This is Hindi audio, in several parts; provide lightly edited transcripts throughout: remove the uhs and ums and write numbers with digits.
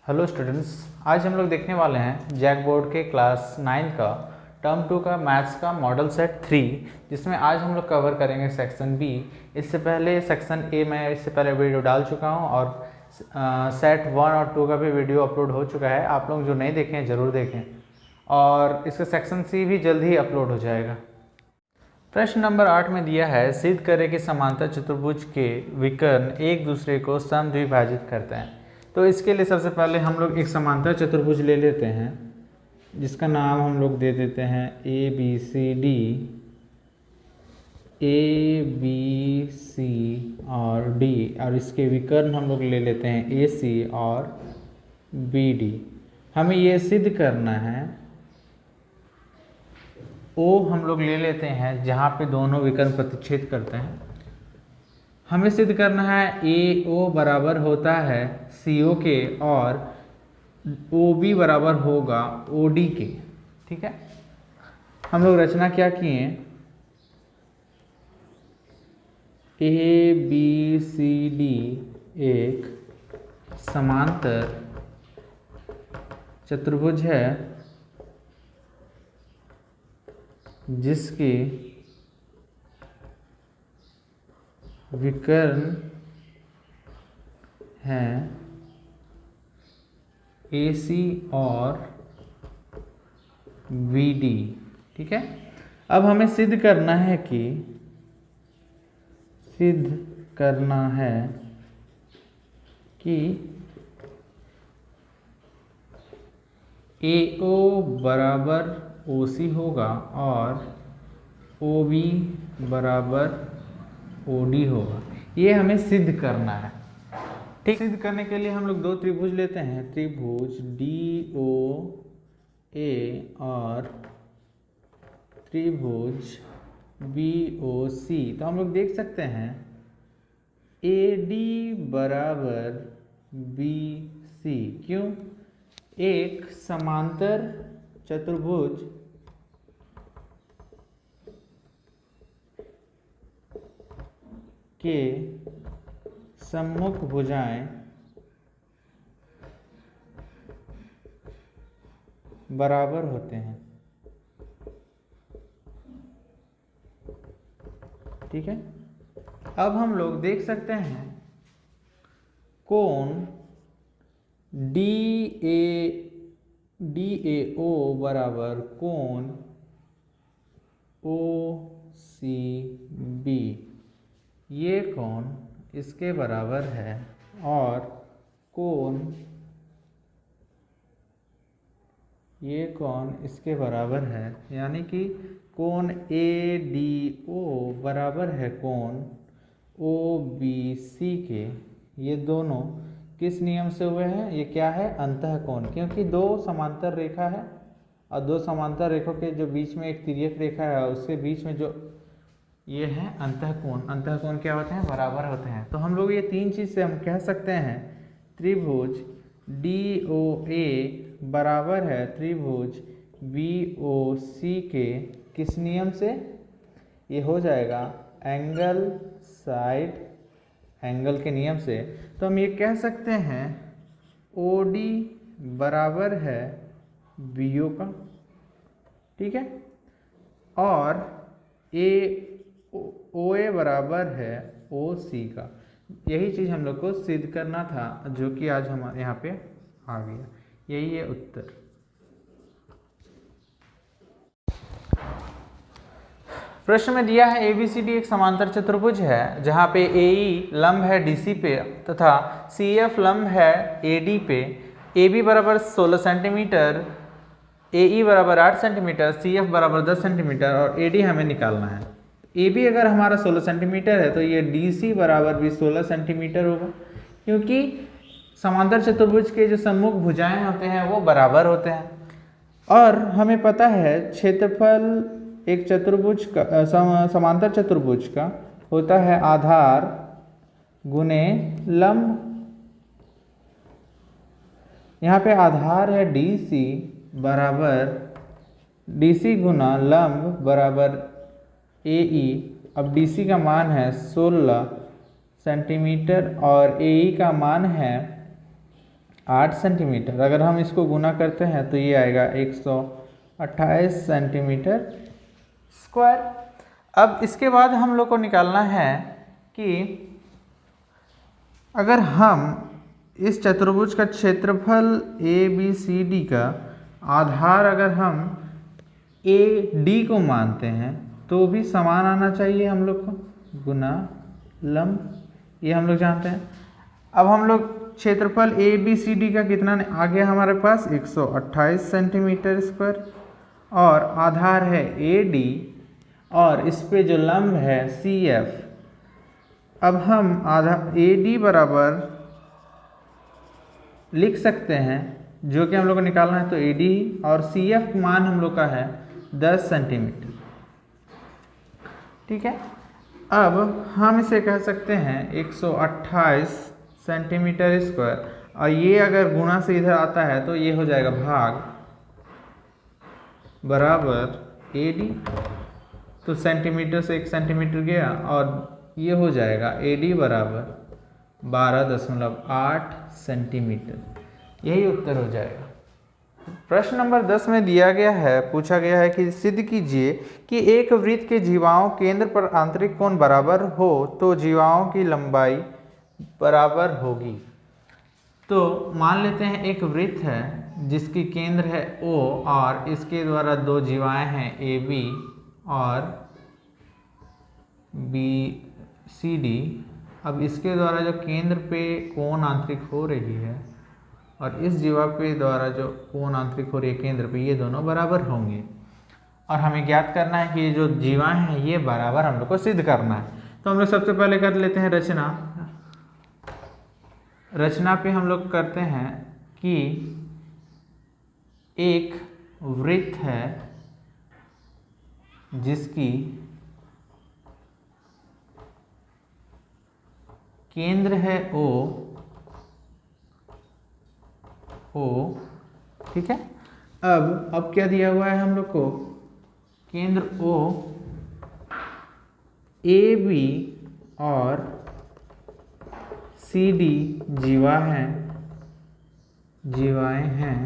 हेलो स्टूडेंट्स, आज हम लोग देखने वाले हैं जैक बोर्ड के क्लास 9 का टर्म 2 का मैथ्स का मॉडल सेट 3, जिसमें आज हम लोग कवर करेंगे सेक्शन बी। इससे पहले सेक्शन ए में इससे पहले वीडियो डाल चुका हूं और सेट 1 और 2 का भी वीडियो अपलोड हो चुका है। आप लोग जो नहीं देखें हैं ज़रूर देखें, और इसका सेक्शन सी भी जल्द ही अपलोड हो जाएगा। प्रश्न नंबर 8 में दिया है, सिद्ध करें कि समांतर चतुर्भुज के विकर्ण एक दूसरे को समद्विभाजित करते हैं। तो इसके लिए सबसे पहले हम लोग एक समांतर चतुर्भुज ले लेते हैं, जिसका नाम हम लोग दे देते हैं A B C D. A B C और डी, और इसके विकर्ण हम लोग ले लेते हैं ए सी और बी डी। हमें ये सिद्ध करना है, ओ हम लोग ले लेते हैं जहाँ पे दोनों विकर्ण प्रतिच्छेद करते हैं। हमें सिद्ध करना है ए ओ बराबर होता है सी ओ के और ओ बी बराबर होगा ओ डी के। ठीक है, हम लोग रचना क्या किए, ए बी सी डी एक समांतर चतुर्भुज है जिसके विकर्ण हैं ए सी और बी डी। ठीक है, अब हमें सिद्ध करना है कि ए ओ बराबर ओ सी होगा और ओ बी बराबर ओ डी होगा। ये हमें सिद्ध करना है। ठीक, सिद्ध करने के लिए हम लोग दो त्रिभुज लेते हैं, त्रिभुज डी ओ ए और त्रिभुज बी ओ सी। तो हम लोग देख सकते हैं ए डी बराबर बी सी। क्यों? एक समांतर चतुर्भुज के सम्मुख भुजाएं बराबर होते हैं। ठीक है, अब हम लोग देख सकते हैं कोण डी ए ओ बराबर कोण ओ सी बी। ये कोण इसके बराबर है और ये कोण इसके बराबर है, यानी कि कोण ए डी ओ बराबर है कोण ओ बी सी के। ये दोनों किस नियम से हुए हैं? ये क्या है? अंतःकोण। क्योंकि दो समांतर रेखा है और दो समांतर रेखों के जो बीच में एक तिर्यक रेखा है, उसके बीच में जो ये है अंतःकोण। अंतःकोण क्या होते हैं? बराबर होते हैं। तो हम लोग ये तीन चीज़ से हम कह सकते हैं त्रिभुज डी ओ ए बराबर है त्रिभुज बी ओ सी के। किस नियम से? ये हो जाएगा एंगल साइड एंगल के नियम से। तो हम ये कह सकते हैं ओ डी बराबर है बी ओ का। ठीक है, और ओ ए बराबर है ओ सी का। यही चीज़ हम लोग को सिद्ध करना था, जो कि आज हमारे यहाँ पे आ गया। यही है उत्तर। प्रश्न में दिया है ABCD एक समांतर चतुर्भुज है जहाँ पे AE लंब है DC पे तथा CF लंब है AD पे। AB बराबर 16 सेंटीमीटर, AE बराबर 8 सेंटीमीटर, CF बराबर 10 सेंटीमीटर और AD हमें निकालना है। AB अगर हमारा 16 सेंटीमीटर है तो ये DC बराबर भी 16 सेंटीमीटर होगा, क्योंकि समांतर चतुर्भुज के जो सम्मुख भुजाएं होते हैं वो बराबर होते हैं। और हमें पता है क्षेत्रफल एक चतुर्भुज का समांतर चतुर्भुज का होता है आधार गुने लंब। यहाँ पे आधार है DC बराबर DC गुना लंब बराबर AE। अब DC का मान है 16 सेंटीमीटर और AE का मान है 8 सेंटीमीटर। अगर हम इसको गुना करते हैं तो ये आएगा 128 सेंटीमीटर स्क्वायर। अब इसके बाद हम लोग को निकालना है कि अगर हम इस चतुर्भुज का क्षेत्रफल ABCD का आधार अगर हम AD को मानते हैं तो भी समान आना चाहिए हम लोग को, गुना लंब, ये हम लोग जानते हैं। अब हम लोग क्षेत्रफल ABCD का कितना आ गया हमारे पास 128 सेंटीमीटर स्क्वायर, और आधार है AD और इस पे जो लंब है CF। अब हम AD बराबर लिख सकते हैं, जो कि हम लोग को निकालना है तो AD, और CF मान हम लोग का है 10 सेंटीमीटर। ठीक है, अब हम इसे कह सकते हैं 128 सेंटीमीटर स्क्वायर, और ये अगर गुणा से इधर आता है तो ये हो जाएगा भाग बराबर AD। तो सेंटीमीटर से 1 सेंटीमीटर गया और ये हो जाएगा AD बराबर 12.8 सेंटीमीटर। यही उत्तर हो जाएगा। प्रश्न नंबर 10 में दिया गया है, पूछा गया है कि सिद्ध कीजिए कि एक वृत्त के जीवाओं केंद्र पर आंतरिक कोण बराबर हो तो जीवाओं की लंबाई बराबर होगी। तो मान लेते हैं एक वृत्त है जिसकी केंद्र है O और इसके द्वारा दो जीवाएं हैं AB और BCD। अब इसके द्वारा जो केंद्र पे कोण आंतरिक हो रही है और इस जीवा के द्वारा जो कोण आंतरिक हो रही है केंद्र पे, ये दोनों बराबर होंगे, और हमें ज्ञात करना है कि ये जो जीवाएं हैं ये बराबर हम लोग को सिद्ध करना है। तो हम लोग सबसे पहले कर लेते हैं रचना पे हम लोग करते हैं कि एक वृत्त है जिसकी केंद्र है O, ठीक है। अब क्या दिया हुआ है हम लोग को, केंद्र O, AB और CD जीवाएं हैं।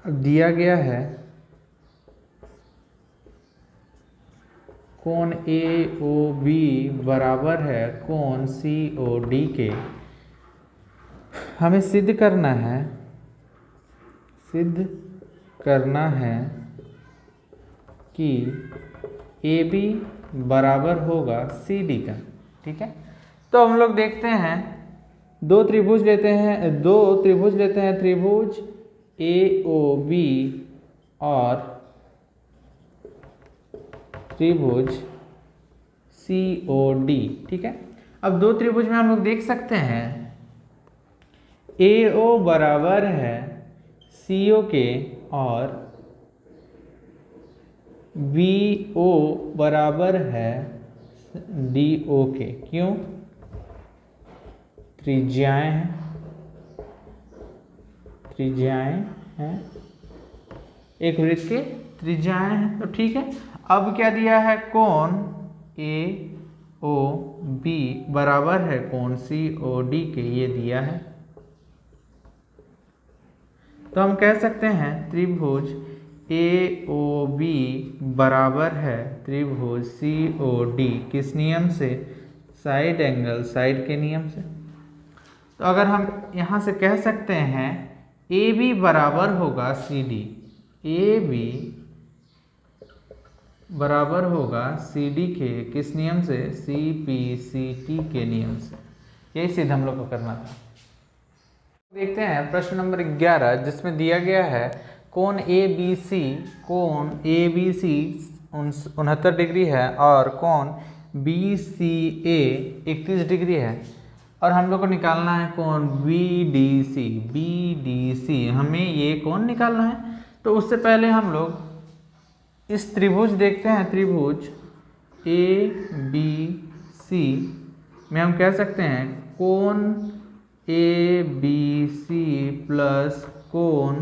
अब दिया गया है कोण AOB बराबर है कोण COD के। हमें सिद्ध करना है कि AB बराबर होगा CD का। ठीक है, तो हम लोग देखते हैं दो त्रिभुज लेते हैं, त्रिभुज AOB और त्रिभुज COD। ठीक है, अब दो त्रिभुज में हम लोग देख सकते हैं AO बराबर है CO के और BO बराबर है DO के। क्यों? त्रिज्याएं हैं, एक वृत्त के त्रिज्याएं हैं। तो ठीक है, अब क्या दिया है, कोण AOB बराबर है कोण COD के, ये दिया है। तो हम कह सकते हैं त्रिभुज AOB बराबर है त्रिभुज COD, किस नियम से, साइड एंगल साइड के नियम से। तो अगर हम यहाँ से कह सकते हैं AB बराबर होगा CD, AB बराबर होगा CD के, किस नियम से, CPCT के नियम से। यही सिद्ध हम लोग को करना था। देखते हैं प्रश्न नंबर 11, जिसमें दिया गया है कोण ABC 69 डिग्री है और कोण BCA 31 डिग्री है, और हम लोग को निकालना है कोण BDC। हमें ये कोण निकालना है। तो उससे पहले हम लोग इस त्रिभुज देखते हैं, त्रिभुज ABC में हम कह सकते हैं कोण ABC प्लस कोण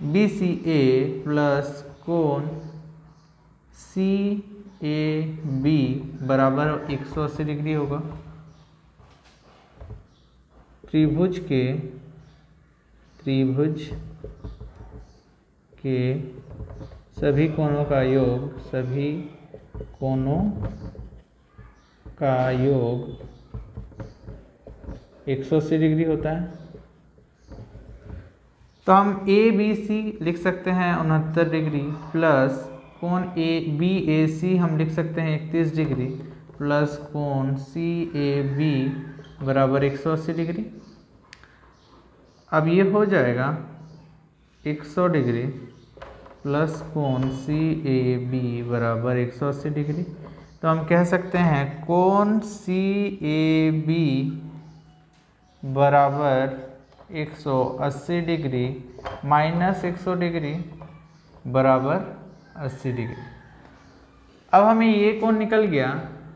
BCA प्लस कोण CPD ए बी बराबर 180 डिग्री होगा। त्रिभुज के सभी कोणों का योग 180 डिग्री होता है। तो हम ए बी सी लिख सकते हैं 69 डिग्री, प्लस कोण ए बी ए सी हम लिख सकते हैं 31 डिग्री, प्लस कोण सी ए बी बराबर 180 डिग्री। अब ये हो जाएगा 100 डिग्री प्लस कोण सी ए बी बराबर 180 डिग्री। तो हम कह सकते हैं कोण सी ए बी बराबर 180 डिग्री माइनस 100 डिग्री बराबर 80 डिग्री। अब हमें ये कोण निकल गया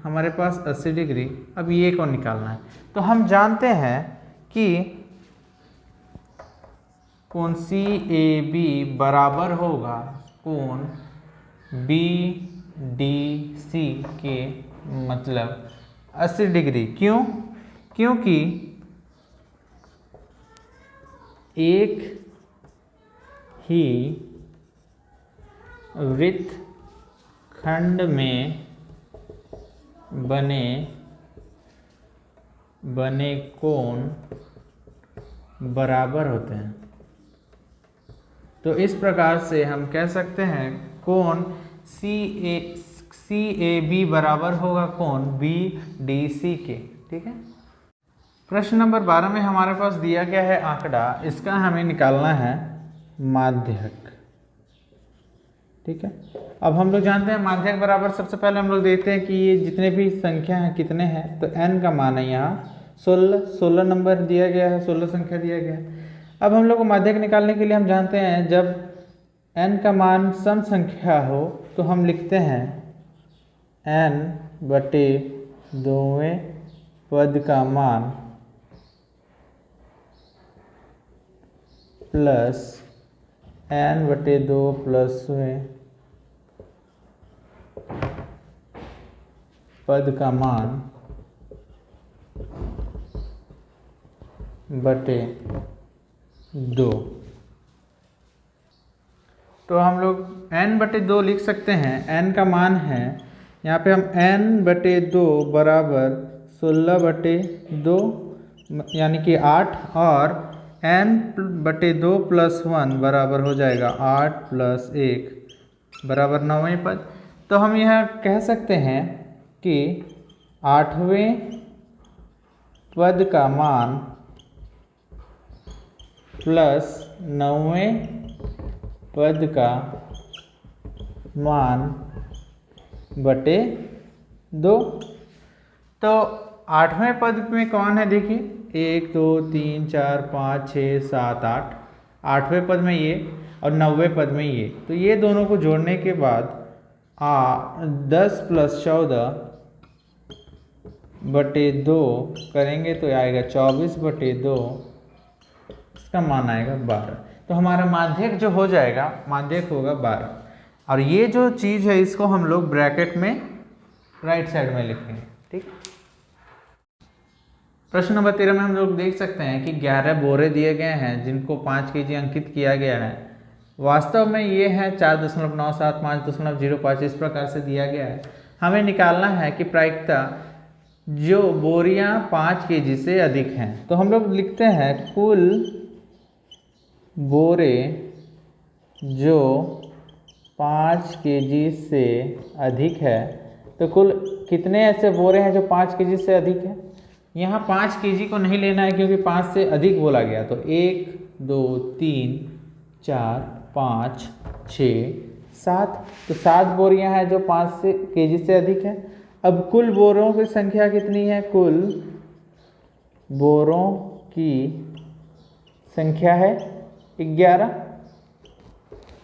हमारे पास 80 डिग्री। अब ये कोण निकालना है। तो हम जानते हैं कि कोण सी ए बी बराबर होगा कोण बी डी सी के, मतलब 80 डिग्री। क्यों? क्योंकि एक ही वृत्तखंड में बने कोण बराबर होते हैं। तो इस प्रकार से हम कह सकते हैं कोण सी ए बी बराबर होगा कोण बी डी सी के। ठीक है। प्रश्न नंबर 12 में हमारे पास दिया गया है आंकड़ा, इसका हमें निकालना है माध्यक। ठीक है। अब हम लोग जानते हैं माध्यक बराबर, सबसे पहले हम लोग देखते हैं कि ये जितने भी संख्या हैं कितने हैं। तो n का मान है यहाँ 16 नंबर दिया गया है, 16 संख्या दिया गया है। अब हम लोग को माध्यक निकालने के लिए हम जानते हैं जब n का मान सम संख्या हो तो हम लिखते हैं n बटे दोवें पद का मान प्लस n बटे 2 प्लसवें पद का मान बटे 2। तो हम लोग n बटे 2 लिख सकते हैं। n का मान है यहाँ पे हम n बटे 2 बराबर 16 बटे 2 यानी कि 8, और n बटे 2 प्लस 1 बराबर हो जाएगा 8 प्लस 1 बराबर 9वें पद। तो हम यह कह सकते हैं कि 8वें पद का मान प्लस 9वें पद का मान बटे 2। तो 8वें पद में कौन है? देखिए 1 2 3 4 5 6 7 8, 8वें पद में ये और 9वें पद में ये। तो ये दोनों को जोड़ने के बाद 10 प्लस 14 बटे 2 करेंगे तो आएगा 24 बटे 2, इसका मान आएगा 12। तो हमारा माध्यक जो हो जाएगा, माध्यक होगा 12। और ये जो चीज़ है इसको हम लोग ब्रैकेट में राइट साइड में लिखेंगे। ठीक। प्रश्न नंबर 13 में हम लोग देख सकते हैं कि 11 बोरे दिए गए हैं जिनको 5 kg अंकित किया गया है। वास्तव में ये है 4.97 5.05 इस प्रकार से दिया गया है। हमें निकालना है कि प्रायिकता जो बोरियां 5 kg से अधिक हैं। तो हम लोग लिखते हैं कुल बोरे जो 5 kg से अधिक है। तो कुल कितने ऐसे बोरे हैं जो 5 kg से अधिक है? यहाँ 5 kg को नहीं लेना है क्योंकि 5 से अधिक बोला गया। तो 1 2 3 4 5 6 7, तो 7 बोरियां हैं जो 5 kg से अधिक है। अब कुल बोरों की संख्या कितनी है? कुल बोरों की संख्या है 11।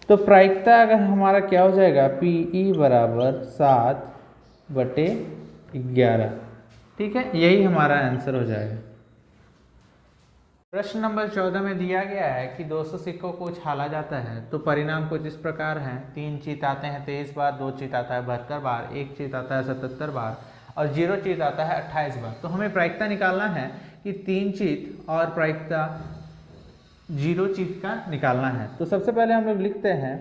तो प्रायिकता अगर हमारा क्या हो जाएगा, PE बराबर 7 बटे 11। ठीक है, यही हमारा आंसर हो जाएगा। प्रश्न नंबर 14 में दिया गया है कि 200 सिक्कों को उछाला जाता है तो परिणाम कुछ इस प्रकार हैं। 3 चीत आते हैं 23 बार, 2 चीत आता है 72 बार, 1 चीत आता है 77 बार और 0 चीत आता है 28 बार। तो हमें प्रायिकता निकालना है कि 3 चीत और प्रायिकता 0 चीत का निकालना है। तो सबसे पहले हम लोग लिखते हैं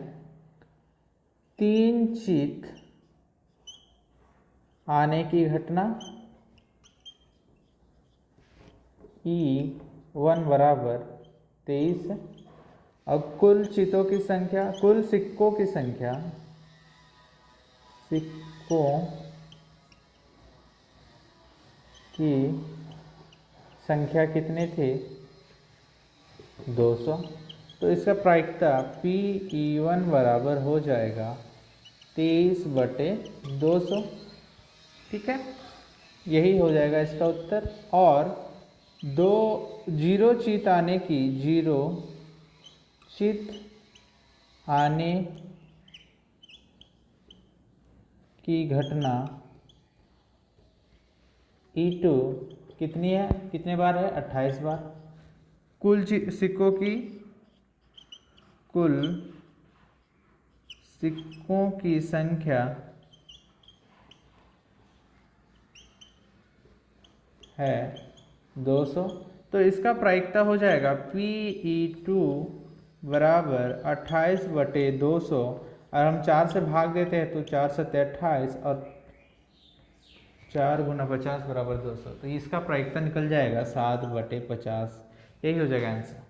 3 चीत आने की घटना E1 बराबर 23 और कुल चीतों की संख्या, कुल सिक्कों की संख्या, सिक्कों की संख्या कितने थे 200। तो इसका प्रायिकता PE1 बराबर हो जाएगा 23/200। ठीक है, यही हो जाएगा इसका उत्तर। और 0 चीत आने की घटना E2 कितनी है, कितने बार है 28 बार। कुल सिक्कों की संख्या है 200। तो इसका प्रायिकता हो जाएगा PE2 बराबर 28/200 और हम 4 से भाग देते हैं तो 4 7 28 और 4 × 50 बराबर 200। तो इसका प्रायिकता निकल जाएगा 7/50। यही हो जाएगा आंसर।